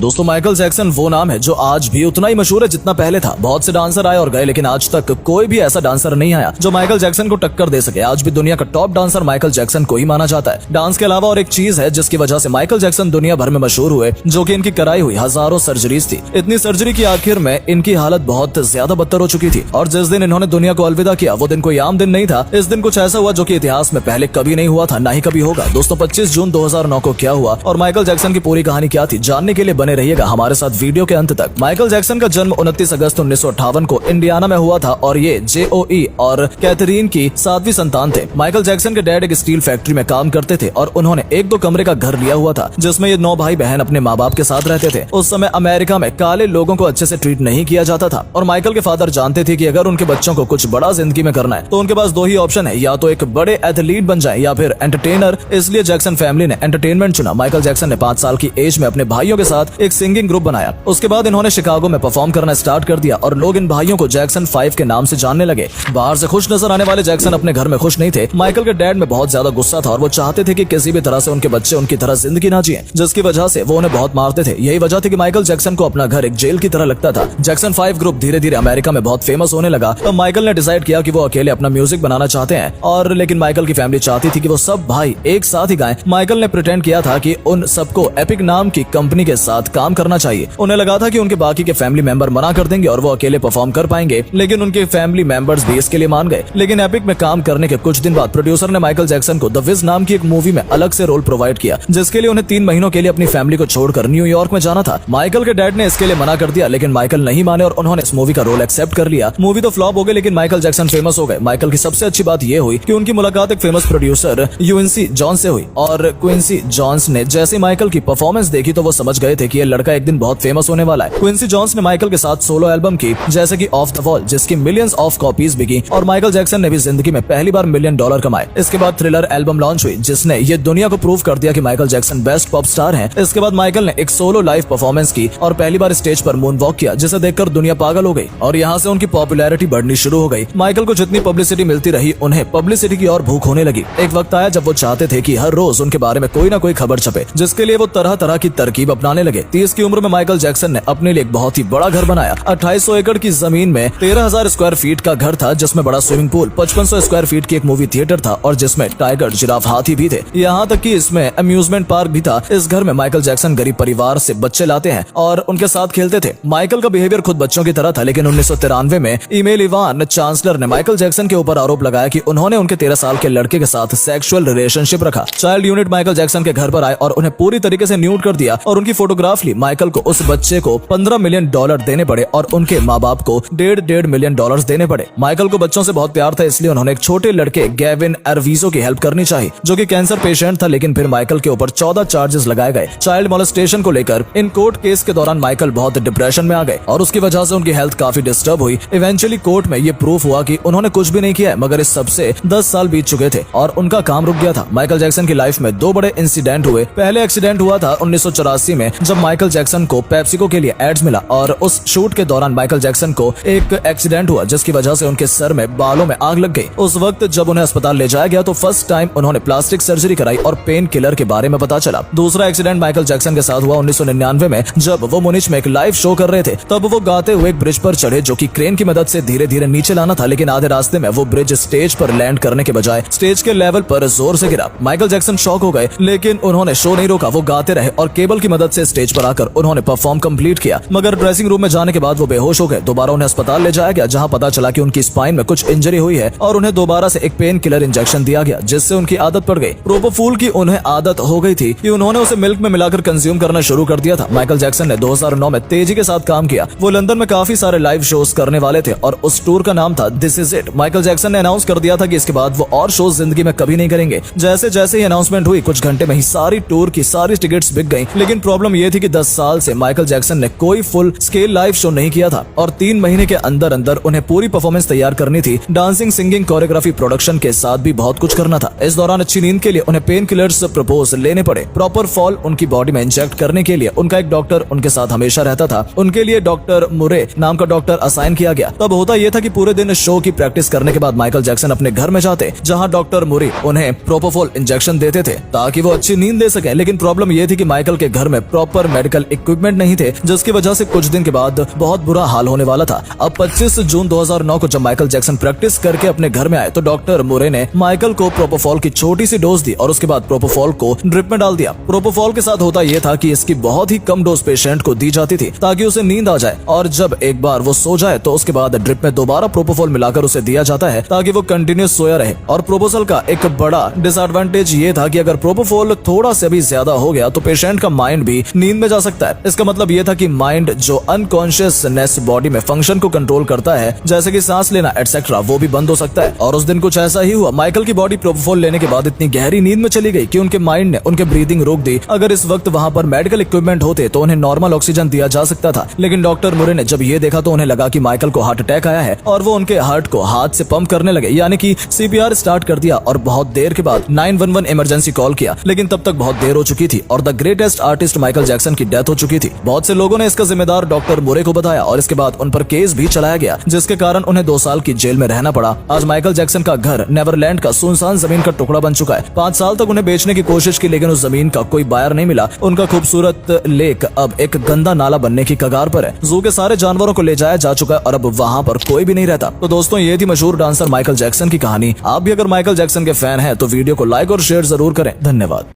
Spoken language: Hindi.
दोस्तों माइकल जैक्सन वो नाम है जो आज भी उतना ही मशहूर है जितना पहले था। बहुत से डांसर आए और गए लेकिन आज तक कोई भी ऐसा डांसर नहीं आया जो माइकल जैक्सन को टक्कर दे सके। आज भी दुनिया का टॉप डांसर माइकल जैक्सन को ही माना जाता है। डांस के अलावा और एक चीज है जिसकी वजह से माइकल जैक्सन दुनिया भर में मशहूर हुए, जो कि इनकी कराई हुई हजारों सर्जरीज थी। इतनी सर्जरी की आखिर में इनकी हालत बहुत ज्यादा बदतर हो चुकी थी और जिस दिन इन्होंने दुनिया को अलविदा किया वो दिन कोई आम दिन नहीं था। इस दिन कुछ ऐसा हुआ जो कि इतिहास में पहले कभी नहीं हुआ था, ना ही कभी होगा। दोस्तों 25 जून 2009 को क्या हुआ और माइकल जैक्सन की पूरी कहानी क्या थी, जानने के लिए बने रहिएगा हमारे साथ वीडियो के अंत तक। माइकल जैक्सन का जन्म 29 अगस्त 1958 को इंडियाना में हुआ था और ये JOE और कैथरीन की 7वीं संतान थे। माइकल जैक्सन के डैड एक स्टील फैक्ट्री में काम करते थे और उन्होंने 1-2 कमरे का घर लिया हुआ था जिसमें ये 9 भाई बहन अपने माँ बाप के साथ रहते थे। उस समय अमेरिका में काले लोगों को अच्छे से ट्रीट नहीं किया जाता था और माइकल के फादर जानते थे कि अगर उनके बच्चों को कुछ बड़ा जिंदगी में करना है तो उनके पास 2 ही ऑप्शन है, या तो एक बड़े एथलीट बन जाए या फिर एंटरटेनर। इसलिए जैक्सन फैमिली ने एंटरटेनमेंट चुना। माइकल जैक्सन ने 5 साल की एज में अपने भाइयों के साथ एक सिंगिंग ग्रुप बनाया। उसके बाद इन्होंने शिकागो में परफॉर्म करना स्टार्ट कर दिया और लोग इन भाइयों को जैक्सन 5 के नाम से जानने लगे। बाहर से खुश नजर आने वाले जैक्सन अपने घर में खुश नहीं थे। माइकल के डैड में बहुत ज्यादा गुस्सा था और वो चाहते थे कि किसी भी तरह से उनके बच्चे उनकी तरह जिंदगी ना जिए, जिसकी वजह से वो उन्हें बहुत मारते थे। यही वजह थी कि माइकल जैक्सन को अपना घर एक जेल की तरह लगता था। जैक्सन 5 ग्रुप धीरे धीरे अमेरिका में बहुत फेमस होने लगा। तो माइकल ने डिसाइड किया कि वो अकेले अपना म्यूजिक बनाना चाहते हैं और लेकिन माइकल की फैमिली चाहती थी कि वो सब भाई एक साथ ही गाएं। माइकल ने प्रिटेंड किया था कि उन सबको एपिक नाम की कंपनी के साथ काम करना चाहिए। उन्हें लगा था कि उनके बाकी के फैमिली मेंबर मना कर देंगे और वो अकेले परफॉर्म कर पाएंगे, लेकिन उनके फैमिली मेंबर्स भी इसके लिए मान गए। लेकिन एपिक में काम करने के कुछ दिन बाद प्रोड्यूसर ने माइकल जैक्सन को द विज नाम की एक मूवी में अलग से रोल प्रोवाइड किया, जिसके लिए उन्हें 3 महीनों के लिए अपनी फैमिली को छोड़कर न्यूयॉर्क में जाना था। माइकल के डैड ने इसके लिए मना कर दिया, लेकिन माइकल नहीं माने और उन्होंने इस मूवी का रोल एक्सेप्ट कर लिया। मूवी तो फ्लॉप हो गई लेकिन माइकल जैक्सन फेमस हो गए। माइकल की सबसे अच्छी बात यह हुई कि उनकी मुलाकात एक फेमस प्रोड्यूसर क्विंसी जोन्स से हुई और क्विंसी जोन्स ने जैसे माइकल की परफॉर्मेंस देखी तो वो समझ गए थे कि ये लड़का एक दिन बहुत फेमस होने वाला है। क्विंसी जोन्स ने माइकल के साथ सोलो एल्बम की जैसे कि ऑफ द वॉल, जिसकी मिलियंस ऑफ कॉपीज बिकी और माइकल जैक्सन ने भी जिंदगी में पहली बार $1 मिलियन कमाए। इसके बाद थ्रिलर एल्बम लॉन्च हुई जिसने ये दुनिया को प्रूव कर दिया कि Michael Jackson best pop star हैं। इसके बाद माइकल ने एक सोलो लाइव परफॉर्मेंस की और पहली बार स्टेज पर मून वॉक किया, जिसे देखकर दुनिया पागल हो गई और यहाँ से उनकी पॉपुलैरिटी बढ़नी शुरू हो गई। माइकल को जितनी पब्लिसिटी मिलती रही उन्हें पब्लिसिटी की और भूख होने लगी। एक वक्त आया जब वो चाहते थे कि हर रोज उनके बारे में कोई ना कोई खबर छपे, जिसके लिए वो तरह तरह की तरकीब अपनाने लगे। 30 की उम्र में माइकल जैक्सन ने अपने लिए एक बहुत ही बड़ा घर बनाया। 2800 एकड़ की जमीन में 13,000 स्क्वायर फीट का घर था जिसमें बड़ा स्विमिंग पूल, 5500 स्क्वायर फीट की एक मूवी थिएटर था और जिसमें टाइगर, जिराफ, हाथी भी थे। यहाँ तक कि इसमें अम्यूजमेंट पार्क भी था। इस घर में माइकल जैक्सन गरीब परिवार से बच्चे लाते हैं और उनके साथ खेलते थे। माइकल का बिहेवियर खुद बच्चों की तरह था, लेकिन 1993 में ईमेल इवान चांसलर ने माइकल जैक्सन के ऊपर आरोप लगाया कि उन्होंने उनके 13 साल के लड़के के साथ सेक्सुअल रिलेशनशिप रखा। चाइल्ड यूनिट माइकल जैक्सन के घर पर आए और उन्हें पूरी तरीके से न्यूड कर दिया और उनकी फोटोग्राफ ली। माइकल को उस बच्चे को $15 मिलियन देने पड़े और उनके माँ बाप को $1.5 मिलियन देने पड़े। माइकल को बच्चों से बहुत प्यार था, इसलिए उन्होंने एक छोटे लड़के गैविन एरवीजो की हेल्प करनी चाहिए जो कि कैंसर पेशेंट था, लेकिन फिर माइकल के ऊपर 14 चार्जेस लगाए गए चाइल्ड मोलेस्टेशन को लेकर। इन कोर्ट केस के दौरान माइकल बहुत डिप्रेशन में आ गए और उसकी वजह से उनकी हेल्थ काफी डिस्टर्ब हुई। इवेंचुअली कोर्ट में ये प्रूफ हुआ कि उन्होंने कुछ भी नहीं किया है, मगर इस सबसे 10 साल बीत चुके थे और उनका काम रुक गया था। माइकल जैक्सन की लाइफ में 2 बड़े इंसिडेंट हुए। पहले एक्सीडेंट हुआ था 1984 में जब माइकल जैक्सन को पेप्सिको के लिए एड्स मिला और उस शूट के दौरान माइकल जैक्सन को एक एक्सीडेंट हुआ जिसकी वजह से उनके सर में बालों में आग लग गई। उस वक्त जब उन्हें अस्पताल ले जाया गया तो फर्स्ट टाइम उन्होंने प्लास्टिक सर्जरी कराई और पेन किलर के बारे में पता चला। दूसरा एक्सीडेंट माइकल जैक्सन के साथ हुआ 1999 में जब वो मुनिच में एक लाइव शो कर रहे थे। तब वो गाते हुए एक ब्रिज पर चढ़े जो कि क्रेन की मदद से धीरे धीरे नीचे लाना था, लेकिन आधे रास्ते में वो ब्रिज स्टेज पर लैंड करने के बजाय स्टेज के लेवल पर जोर से गिरा। माइकल जैक्सन शॉक हो गए, लेकिन उन्होंने शो नहीं रोका। वो गाते रहे और केबल की मदद से स्टेज पर आकर उन्होंने परफॉर्म कंप्लीट किया, मगर ड्रेसिंग रूम में जाने के बाद वो बेहोश हो गए। दोबारा उन्हें अस्पताल ले जाया गया जहां पता चला कि उनकी स्पाइन में कुछ इंजरी हुई है और उन्हें दोबारा से एक पेन किलर इंजेक्शन दिया गया जिससे उनकी आदत पड़ गई। प्रोपोफूल की उन्हें आदत हो गई थी कि उन्होंने उसे मिल्क में मिलाकर कंज्यूम करना शुरू कर दिया था। माइकल जैक्सन ने 2009 में तेजी के साथ काम किया। वो लंदन में काफी सारे लाइव शोज करने वाले थे और उस टूर का नाम था this is it. Michael Jackson ने अनाउंस कर दिया था कि इसके बाद वो और शोज जिंदगी में कभी नहीं करेंगे। जैसे जैसे ही अनाउंसमेंट हुई कुछ घंटे में ही सारी टूर की सारी टिकट्स बिक गई, लेकिन प्रॉब्लम ये थी कि 10 साल से माइकल जैक्सन ने कोई फुल स्केल लाइव शो नहीं किया था और 3 महीने के अंदर अंदर उन्हें पूरी परफॉर्मेंस तैयार करनी थी। डांसिंग, सिंगिंग, कोरियोग्राफी, प्रोडक्शन के साथ भी बहुत कुछ करना था। इस दौरान अच्छी नींद के लिए उन्हें पेन किलर्स प्रपोज लेने पड़े। प्रॉपर फॉल उनकी बॉडी में इंजेक्ट करने के लिए उनका एक डॉक्टर उनके साथ हमेशा रहता था। उनके लिए डॉक्टर मुरे नाम का डॉक्टर असाइन किया गया। तब होता यह था कि पूरे दिन शो की प्रैक्टिस करने के बाद माइकल जैक्सन अपने घर में जाते जहां डॉक्टर मुरे उन्हें प्रोपोफॉल इंजेक्शन देते थे ताकि वो अच्छी नींद ले सके। लेकिन प्रॉब्लम यह थी कि माइकल के घर में प्रॉपर मेडिकल इक्विपमेंट नहीं थे, जिसकी वजह से कुछ दिन के बाद बहुत बुरा हाल होने वाला था। अब 25 जून 2009 को जब माइकल जैक्सन प्रैक्टिस करके अपने घर में आए तो डॉक्टर मुरे ने माइकल को प्रोपोफॉल की छोटी सी डोज दी और उसके बाद प्रोपोफॉल को ड्रिप में डाल दिया। प्रोपोफॉल के साथ होता यह था कि इसकी बहुत ही कम डोज पेशेंट को दी जाती थी ताकि उसे नींद आ जाए, और जब एक बार वो सो जाए तो उसके बाद ड्रिप में दोबारा प्रोपोफॉल मिलाकर उसे दिया जाता है ताकि वो कंटिन्यूस सोया रहे। और प्रोपोफॉल का एक बड़ा डिसएडवांटेज ये था कि अगर प्रोपोफॉल थोड़ा से भी ज्यादा हो गया तो पेशेंट का माइंड भी नींद में जा सकता है। इसका मतलब ये था कि माइंड जो अनकॉन्शियसनेस बॉडी में फंक्शन को कंट्रोल करता है, जैसे कि सांस लेना एटसेट्रा, वो भी बंद हो सकता है। और उस दिन कुछ ऐसा ही हुआ। माइकल की बॉडी प्रोपोफॉल लेने के बाद इतनी गहरी नींद में चली गई कि उनके माइंड ने उनके ब्रीदिंग रोक दी। अगर इस वक्त वहां पर मेडिकल इक्विपमेंट होते तो उन्हें नॉर्मल ऑक्सीजन दिया जा सकता था, लेकिन डॉक्टर मुरे ने जब ये देखा तो उन्हें लगा कि माइकल को हार्ट अटैक आया है और वो उनके हार्ट को हाथ से पंप करने लगे, यानी कि सीपीआर स्टार्ट कर दिया। और बहुत देर के बाद 911 इमरजेंसी कॉल किया, लेकिन तब तक बहुत देर हो चुकी थी और the greatest artist Michael Jackson की डेथ हो चुकी थी। बहुत से लोगों ने इसका जिम्मेदार डॉक्टर मुरे को बताया और इसके बाद उन पर केस भी चलाया गया, जिसके कारण उन्हें 2 साल की जेल में रहना पड़ा। आज माइकल जैक्सन का घर नेवरलैंड का सुनसान जमीन का टुकड़ा बन चुका है। 5 साल तक उन्हें बेचने की कोशिश की, लेकिन उस जमीन का कोई बायर नहीं मिला। उनका खूबसूरत लेक अब एक गंदा नाला बनने की कगार पर है। जू के सारे जानवरों को ले जाया जा चुका है और अब वहां पर कोई भी नहीं रहता। तो दोस्तों, ये थी मशहूर डांसर माइकल जैक्सन की कहानी। आप भी अगर माइकल जैक्सन के फैन हैं तो वीडियो को लाइक और शेयर जरूर करें। धन्यवाद।